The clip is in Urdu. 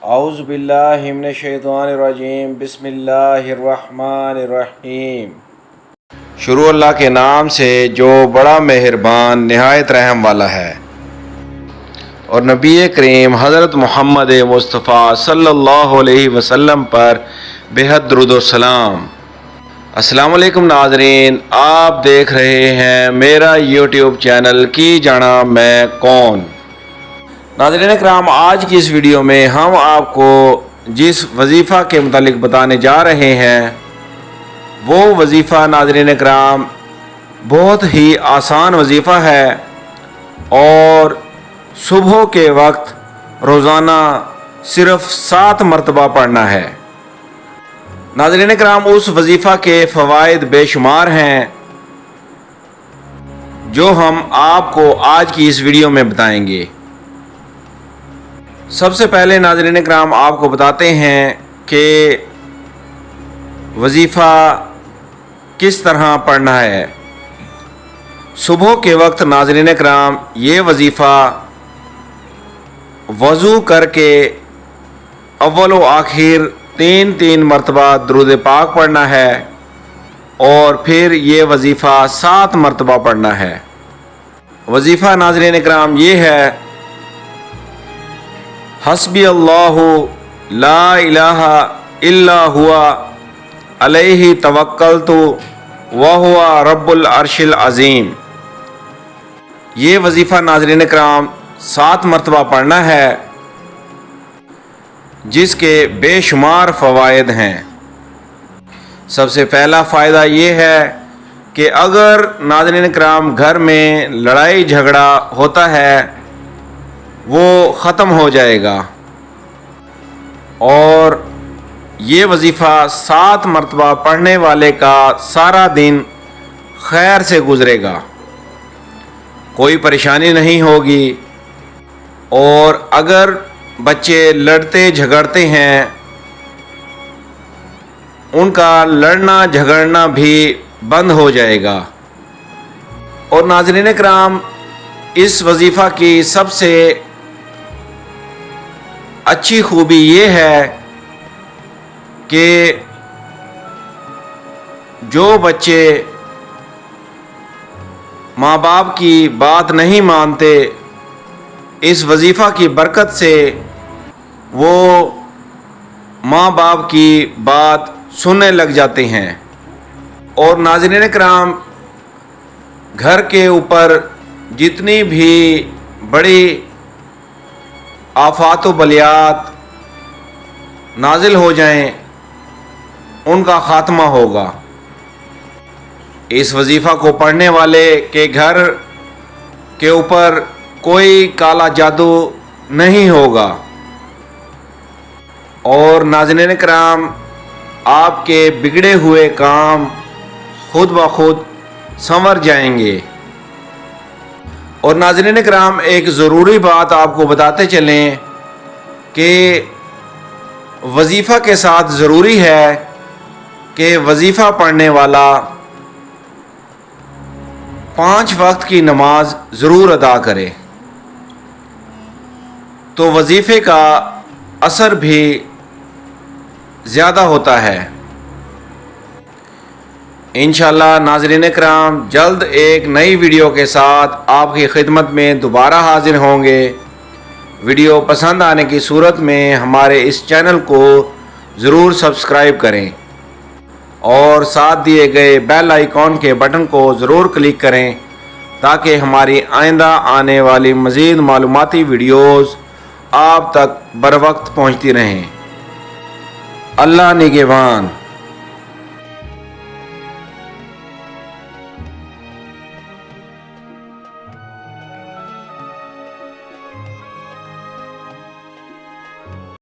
اعوذ باللہ من الشیطان الرجیم بسم اللہ الرحمن الرحیم۔ شروع اللہ کے نام سے جو بڑا مہربان نہایت رحم والا ہے، اور نبی کریم حضرت محمد مصطفیٰ صلی اللہ علیہ وسلم پر بے حد درود و سلام۔ السلام علیکم ناظرین، آپ دیکھ رہے ہیں میرا یوٹیوب چینل کی جانا میں کون۔ ناظرین اکرام، آج کی اس ویڈیو میں ہم آپ کو جس وظیفہ کے متعلق بتانے جا رہے ہیں وہ وظیفہ ناظرین اکرام بہت ہی آسان وظیفہ ہے، اور صبح کے وقت روزانہ صرف 7 مرتبہ پڑھنا ہے۔ ناظرین اکرام، اس وظیفہ کے فوائد بے شمار ہیں جو ہم آپ کو آج کی اس ویڈیو میں بتائیں گے۔ سب سے پہلے ناظرین اکرام آپ کو بتاتے ہیں کہ وظیفہ کس طرح پڑھنا ہے۔ صبح کے وقت ناظرین اکرام یہ وظیفہ وضو کر کے اول و آخر 3 مرتبہ درود پاک پڑھنا ہے، اور پھر یہ وظیفہ 7 مرتبہ پڑھنا ہے۔ وظیفہ ناظرین اکرام یہ ہے: حسبی اللہ لا الہ الا ہوا علیہ توکلت وہو رب العرش العظیم۔ یہ وظیفہ ناظرین اکرام 7 مرتبہ پڑھنا ہے، جس کے بے شمار فوائد ہیں۔ سب سے پہلا فائدہ یہ ہے کہ اگر ناظرین اکرام گھر میں لڑائی جھگڑا ہوتا ہے وہ ختم ہو جائے گا، اور یہ وظیفہ 7 مرتبہ پڑھنے والے کا سارا دن خیر سے گزرے گا، کوئی پریشانی نہیں ہوگی۔ اور اگر بچے لڑتے جھگڑتے ہیں ان کا لڑنا جھگڑنا بھی بند ہو جائے گا۔ اور ناظرین اکرام، اس وظیفہ کی سب سے اچھی خوبی یہ ہے کہ جو بچے ماں باپ کی بات نہیں مانتے، اس وظیفہ کی برکت سے وہ ماں باپ کی بات سننے لگ جاتے ہیں۔ اور ناظرین اکرام، گھر کے اوپر جتنی بھی بڑی آفات و بلیات نازل ہو جائیں ان کا خاتمہ ہوگا۔ اس وظیفہ کو پڑھنے والے کے گھر کے اوپر کوئی کالا جادو نہیں ہوگا، اور ناظرین اکرام آپ کے بگڑے ہوئے کام خود بخود سنور جائیں گے۔ اور ناظرین اکرام، ایک ضروری بات آپ کو بتاتے چلیں کہ وظیفہ کے ساتھ ضروری ہے کہ وظیفہ پڑھنے والا 5 وقت کی نماز ضرور ادا کرے، تو وظیفے کا اثر بھی زیادہ ہوتا ہے۔ انشاءاللہ ناظرین اکرام، جلد ایک نئی ویڈیو کے ساتھ آپ کی خدمت میں دوبارہ حاضر ہوں گے۔ ویڈیو پسند آنے کی صورت میں ہمارے اس چینل کو ضرور سبسکرائب کریں، اور ساتھ دیے گئے بیل آئیکن کے بٹن کو ضرور کلک کریں تاکہ ہماری آئندہ آنے والی مزید معلوماتی ویڈیوز آپ تک بر وقت پہنچتی رہیں۔ اللہ نگہبان۔